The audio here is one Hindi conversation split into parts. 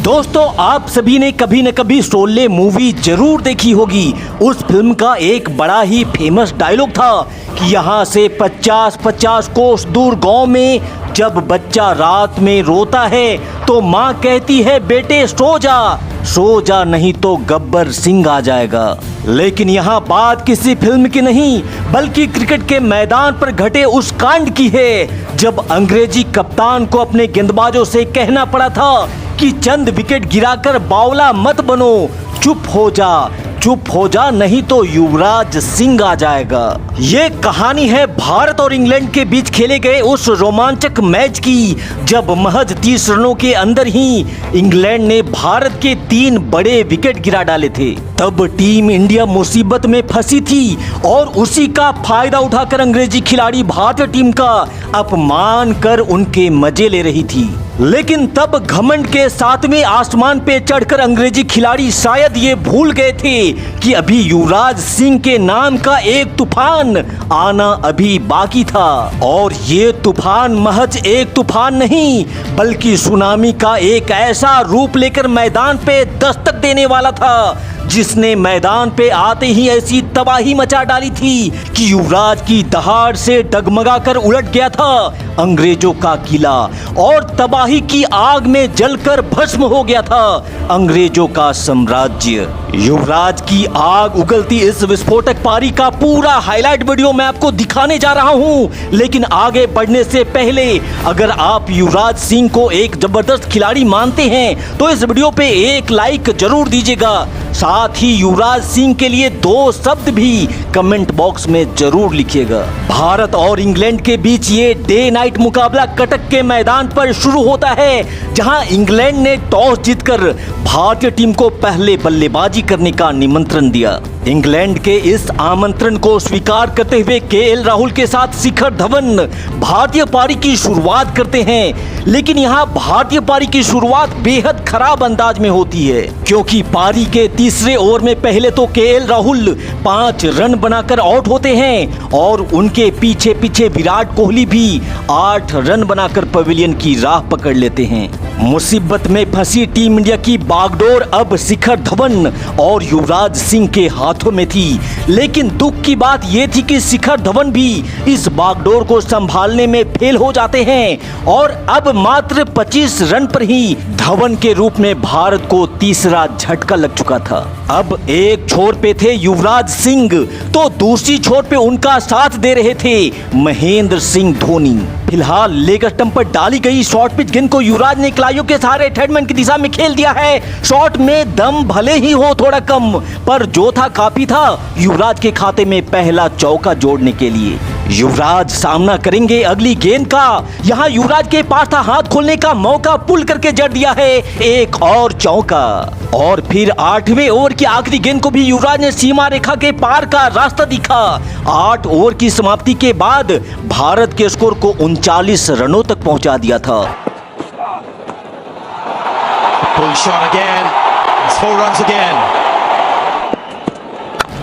दोस्तों, आप सभी ने कभी न कभी शोले मूवी जरूर देखी होगी। उस फिल्म का एक बड़ा ही फेमस डायलॉग था कि यहाँ से 50-50 कोस दूर गांव में जब बच्चा रात में रोता है तो माँ कहती है बेटे सो जा नहीं तो गब्बर सिंह आ जाएगा। लेकिन यहाँ बात किसी फिल्म की नहीं बल्कि क्रिकेट के मैदान पर घटे उस कांड की है जब अंग्रेजी कप्तान को अपने गेंदबाजों से कहना पड़ा था कि चंद विकेट गिराकर बावला मत बनो, चुप हो जा नहीं तो युवराज सिंह आ जाएगा। ये कहानी है भारत और इंग्लैंड के बीच खेले गए उस रोमांचक मैच की जब महज 30 रनों के अंदर ही इंग्लैंड ने भारत के 3 बड़े विकेट गिरा डाले थे। तब टीम इंडिया मुसीबत में फंसी थी और उसी का फायदा उठाकर अंग्रेजी खिलाड़ी भारतीय टीम का अपमान कर उनके मजे ले रही थी। लेकिन तब घमंड के 7वें आसमान पे चढ़कर अंग्रेजी खिलाड़ी शायद ये भूल गए थे कि अभी युवराज सिंह के नाम का एक तूफान आना अभी बाकी था। और ये तूफान महज एक तूफान नहीं बल्कि सुनामी का एक ऐसा रूप लेकर मैदान पे दस्तक देने वाला था जिसने मैदान पे आते ही ऐसी तबाही मचा डाली थी कि युवराज की दहाड़ से डगमगाकर उलट गया था अंग्रेजों का किला और तबाही की आग में जलकर भस्म हो गया था अंग्रेजों का साम्राज्य। युवराज की आग उगलती इस विस्फोटक पारी का पूरा हाईलाइट वीडियो मैं आपको दिखाने जा रहा हूं। लेकिन आगे बढ़ने से पहले अगर आप युवराज सिंह को एक जबरदस्त खिलाड़ी मानते हैं तो इस वीडियो पे एक लाइक जरूर दीजिएगा। साथ ही युवराज सिंह के लिए 2 शब्द भी कमेंट बॉक्स में जरूर लिखिएगा। भारत और इंग्लैंड के बीच ये डे नाइट मुकाबला कटक के मैदान पर शुरू होता है जहां इंग्लैंड ने टॉस जीतकर भारतीय टीम को पहले बल्लेबाजी करने का निमंत्रण दिया। इंग्लैंड के इस आमंत्रण को स्वीकार करते हुए केएल राहुल के साथ शिखर धवन भारतीय पारी की शुरुआत करते हैं। लेकिन यहाँ भारतीय पारी की शुरुआत बेहद खराब अंदाज में होती है क्योंकि पारी के तीसरे ओवर में पहले तो केएल राहुल 5 रन बनाकर आउट होते हैं और उनके पीछे विराट कोहली भी 8 रन बनाकर पवेलियन की राह पकड़ लेते हैं। मुसीबत में फंसी टीम इंडिया की बागडोर अब शिखर धवन और युवराज सिंह के हाथों में थी। लेकिन दुख की बात यह थी कि शिखर धवन भी इस बागडोर को संभालने में फेल हो जाते हैं और अब मात्र 25 रन पर ही धवन के रूप में भारत को तीसरा झटका लग चुका था। अब एक छोर पे थे युवराज सिंह तो दूसरी छोर पे उनका साथ दे रहे थे महेंद्र सिंह धोनी। फिलहाल लेग स्टंप पर डाली गई शॉर्ट पिच गेंद को युवराज ने कलाइयों के सहारे थर्डमैन की दिशा में खेल दिया है। शॉट में दम भले ही हो थोड़ा कम पर जो था काफी था युवराज के खाते में पहला चौका जोड़ने के लिए। युवराज सामना करेंगे अगली गेंद का। यहाँ युवराज के पास था हाथ खोलने का मौका, पुल करके जड़ दिया है एक और चौका। और फिर 8वें ओवर की आखिरी गेंद को भी युवराज ने सीमा रेखा के पार का रास्ता दिखा। 8 ओवर की समाप्ति के बाद भारत के स्कोर को 39 रनों तक पहुंचा दिया था।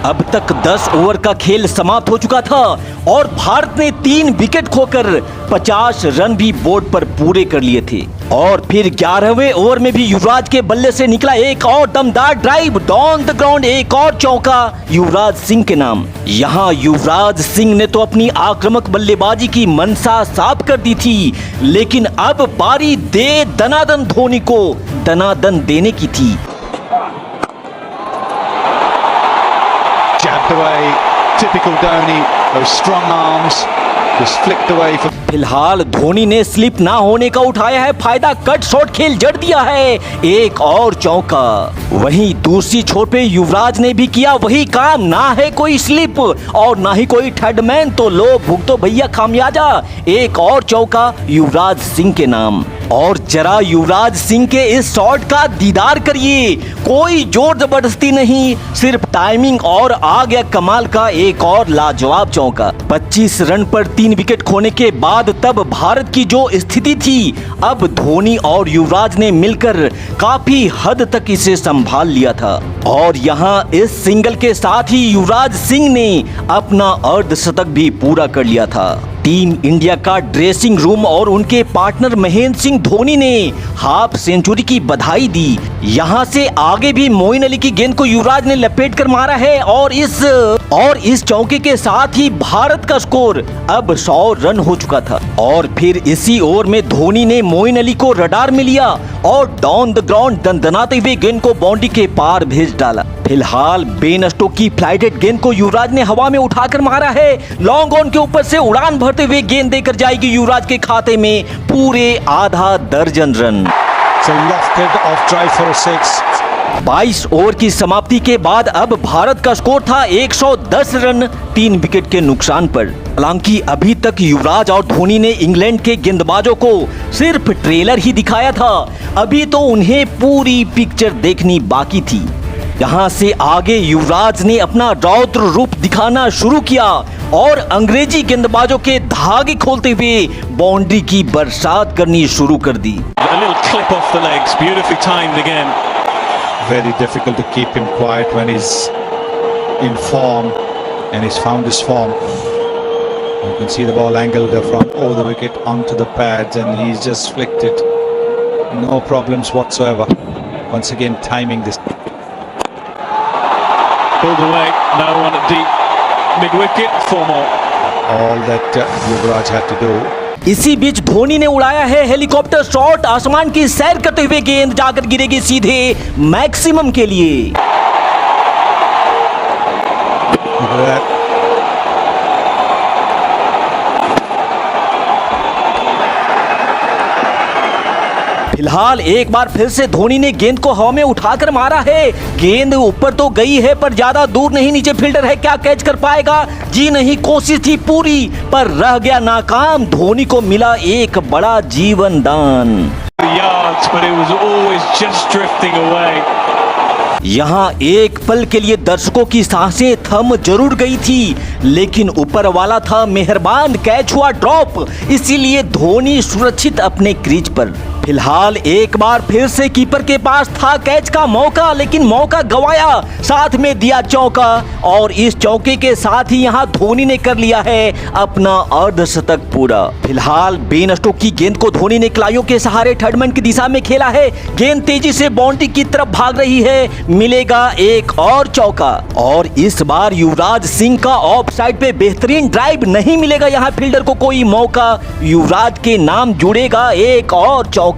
अब तक 10 ओवर का खेल समाप्त हो चुका था और भारत ने 3 विकेट खोकर 50 रन भी बोर्ड पर पूरे कर लिए थे। और फिर 11वें ओवर में भी युवराज के बल्ले से निकला एक और दमदार ड्राइव डाउन द ग्राउंड, एक और चौका युवराज सिंह के नाम। यहाँ युवराज सिंह ने तो अपनी आक्रामक बल्लेबाजी की मंशा साफ कर दी थी लेकिन अब बारी दे दनादन धोनी को दनादन देने की थी। Jabbed away, typical Dhoni, those strong arms just flicked away from... फिलहाल धोनी ने स्लिप ना होने का उठाया है फायदा, कट शॉट खेल जड़ दिया है एक और चौका। वहीं दूसरी छोर पे युवराज ने भी किया वही काम, ना है कोई स्लिप और ना ही कोई थर्ड मैन तो लो भुगतो भैया खामियाजा, एक और चौका युवराज सिंह के नाम। और जरा युवराज सिंह के इस शॉट का दीदार करिए, कोई जोर जबरदस्ती नहीं, सिर्फ टाइमिंग और आ गया कमाल का एक और लाजवाब चौका। 25 रन पर 3 विकेट खोने के बाद तब भारत की जो स्थिति थी अब धोनी और युवराज ने मिलकर काफी हद तक इसे संभाल लिया था। और यहाँ इस सिंगल के साथ ही युवराज सिंह ने अपना अर्धशतक भी पूरा कर लिया था। टीम इंडिया का ड्रेसिंग रूम और उनके पार्टनर महेंद्र सिंह धोनी ने हाफ सेंचुरी की बधाई दी। यहां से आगे भी मोइन अली की गेंद को युवराज ने लपेट कर मारा है और इस चौके के साथ ही भारत का स्कोर अब 100 रन हो चुका था। और फिर इसी ओवर में धोनी ने मोइन अली को रडार में लिया और डाउन द ग्राउंड दंदनाते हुए गेंद को बाउंड्री के पार भेज डाला। फिलहाल बेन स्टोक की फ्लाइटेड गेंद को युवराज ने हवा में उठाकर मारा है। लॉन्ग ऑन के ऊपर से उड़ान भरते हुए गेंद देकर जाएगी युवराज के खाते में पूरे आधा दर्जन रन। 22 ओवर की समाप्ति के बाद अब भारत का स्कोर था 110 रन 3 विकेट के नुकसान पर। हालांकि अभी तक युवराज और धोनी ने इंग्लैंड के गेंदबाजों को सिर्फ ट्रेलर ही दिखाया था, अभी तो उन्हें पूरी पिक्चर देखनी बाकी थी। यहाँ से आगे युवराज ने अपना रौद्र रूप दिखाना शुरू किया और अंग्रेजी गेंदबाजों के धागे खोलते हुए बाउंड्री की बरसात करनी शुरू कर दी। Very difficult to keep him quiet when he's in form and he's found his form. You can see the ball angled from over the wicket onto the pads and he's just flicked it. No problems whatsoever. Once again timing this. Pulled away, no one at deep mid-wicket, 4 more. All that Yuvraj had to do. इसी बीच धोनी ने उड़ाया है हेलीकॉप्टर शॉट, आसमान की सैर करते हुए गेंद जाकर गिरेगी सीधे मैक्सिमम के लिए। फिलहाल एक बार फिर से धोनी ने गेंद को हवा में उठाकर मारा है। गेंद ऊपर तो गई है पर ज्यादा दूर नहीं, नीचे फील्डर है, क्या कैच कर पाएगा? जी नहीं, कोशिश थी पूरी पर रह गया नाकाम। धोनी को मिला एक बड़ा जीवन दान। यहाँ एक पल के लिए दर्शकों की सांसें थम जरूर गई थी, लेकिन ऊपर वाला था मेहरबान, कैच हुआ ड्रॉप, इसीलिए धोनी सुरक्षित अपने क्रीज पर। फिलहाल एक बार फिर से कीपर के पास था कैच का मौका, लेकिन मौका गवाया, साथ में दिया चौका और इस चौके के साथ ही यहाँ धोनी ने कर लिया है अपना अर्धशतक पूरा। फिलहाल बेन स्टोक की गेंद को धोनी ने कलाइयों के सहारे थर्ड मैन की दिशा में खेला है। गेंद तेजी से बाउंड्री की तरफ भाग रही है, मिलेगा एक और चौका और इस बार युवराज सिंह का ऑफ साइड पे बेहतरीन ड्राइव, नहीं मिलेगा यहाँ फील्डर को कोई मौका, युवराज के नाम जुड़ेगा एक और चौका।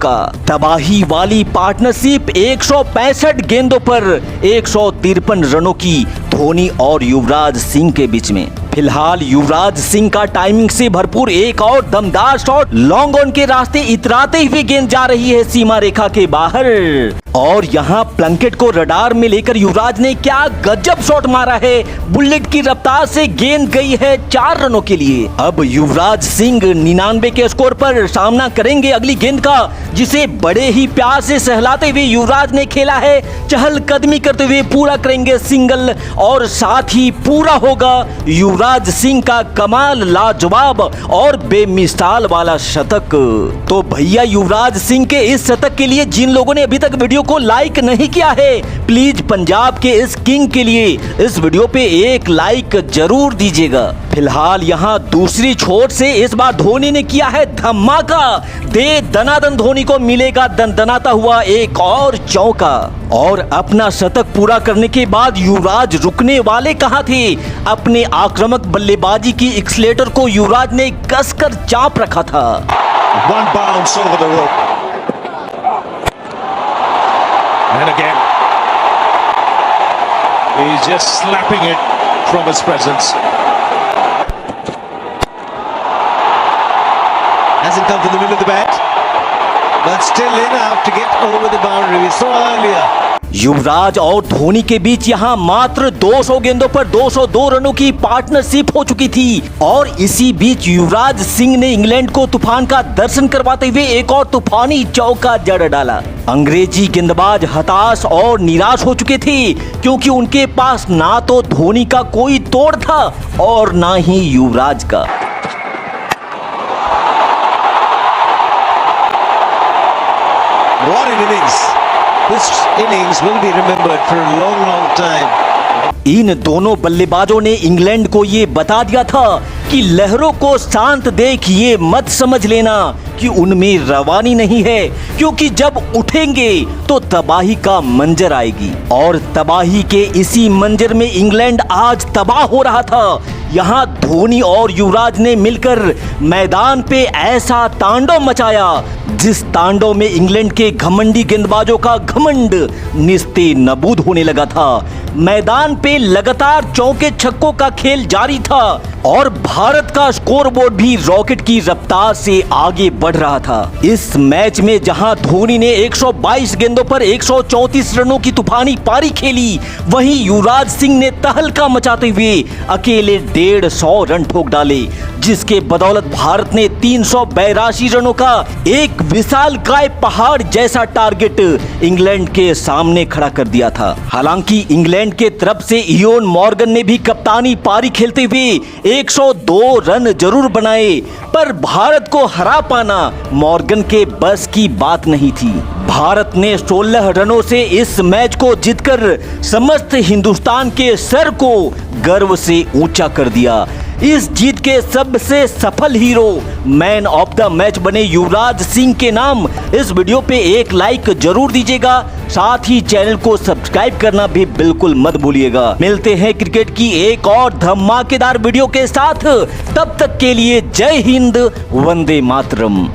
तबाही वाली पार्टनरशिप 165 गेंदों पर 153 रनों की धोनी और युवराज सिंह के बीच में। फिलहाल युवराज सिंह का टाइमिंग से भरपूर एक और दमदार शॉट लॉन्ग ऑन के रास्ते इतराते हुए गेंद जा रही है सीमा रेखा के बाहर और यहाँ प्लंकेट को रडार में लेकर युवराज ने क्या गजब शॉट मारा है। बुलेट की रफ्तार से गेंद गई है 4 रनों के लिए। अब युवराज सिंह 99 के स्कोर पर सामना करेंगे अगली गेंद का, जिसे बड़े ही प्यार से सहलाते हुए युवराज ने खेला है। चहलकदमी करते हुए पूरा करेंगे सिंगल और साथ ही पूरा होगा युवराज सिंह का कमाल, लाजवाब और बेमिसाल वाला शतक। तो भैया युवराज सिंह के इस शतक के लिए जिन लोगों ने अभी तक वीडियो को लाइक नहीं किया है, प्लीज पंजाब के इस किंग के लिए इस वीडियो पे एक लाइक जरूर दीजिएगा। फिलहाल यहाँ दूसरी छोर से इस बार धोनी ने किया है धमाका, दे दनादन धोनी को मिलेगा दनदनाता हुआ एक और चौका और अपना शतक पूरा करने के बाद युवराज रुकने वाले कहां थे। अपने आक्रामक बल्लेबाजी की एक्सीलेटर को युवराज ने कसकर चाप रखा था। One bounce over the rope. And again, he's just slapping it from his presence. Hasn't come from the middle of the bat, but still enough to get over the boundary. We saw earlier. युवराज और धोनी के बीच यहाँ मात्र 200 गेंदों पर 202 रनों की पार्टनरशिप हो चुकी थी और इसी बीच युवराज सिंह ने इंग्लैंड को तूफान का दर्शन करवाते हुए एक और तूफानी चौका जड़ डाला। अंग्रेजी गेंदबाज हताश और निराश हो चुके थे क्योंकि उनके पास ना तो धोनी का कोई तोड़ था और ना ही युवराज का। What an innings! This innings will be remembered for a long, long time. इन दोनों बल्लेबाजों ने इंग्लैंड को ये बता दिया था कि लहरों को शांत देख ये मत समझ लेना कि उनमें रवानी नहीं है, क्योंकि जब उठेंगे तो तबाही का मंजर आएगी। और तबाही के इसी मंजर में इंग्लैंड आज तबाह हो रहा था। यहाँ धोनी और युवराज ने मिलकर मैदान पे ऐसा तांडव मचाया जिस तांडव में इंग्लैंड के घमंडी गेंदबाजों का घमंड निस्ते नबूद होने लगा था। मैदान पे लगातार चौके छक्कों का खेल जारी था और भारत का स्कोरबोर्ड भी रॉकेट की रफ्तार से आगे बढ़ रहा था। इस मैच में जहां धोनी ने 122 गेंदों पर 134 रनों की तूफानी पारी खेली, वहीं युवराज सिंह ने तहलका मचाते हुए अकेले 150 रन ठोक डाले, जिसके बदौलत भारत ने 382 रनों का एक विशालकाय पहाड़ जैसा टारगेट इंग्लैंड के सामने खड़ा कर दिया था। हालांकि इंग्लैंड के तरफ से इयोन मॉर्गन ने भी कप्तानी पारी खेलते हुए 102 रन जरूर बनाए, पर भारत को हरा पाना मॉर्गन के बस की बात नहीं थी। भारत ने 16 रनों से इस मैच को जीतकर समस्त हिंदुस्तान के सर को गर्व से ऊंचा कर दिया। इस जीत के सबसे सफल hero, man of the match बने युवराज सिंह के नाम इस वीडियो पे एक लाइक जरूर दीजिएगा। साथ ही चैनल को सब्सक्राइब करना भी बिल्कुल मत भूलिएगा। मिलते हैं क्रिकेट की एक और धमाकेदार वीडियो के साथ, तब तक के लिए जय हिंद, वंदे मातरम।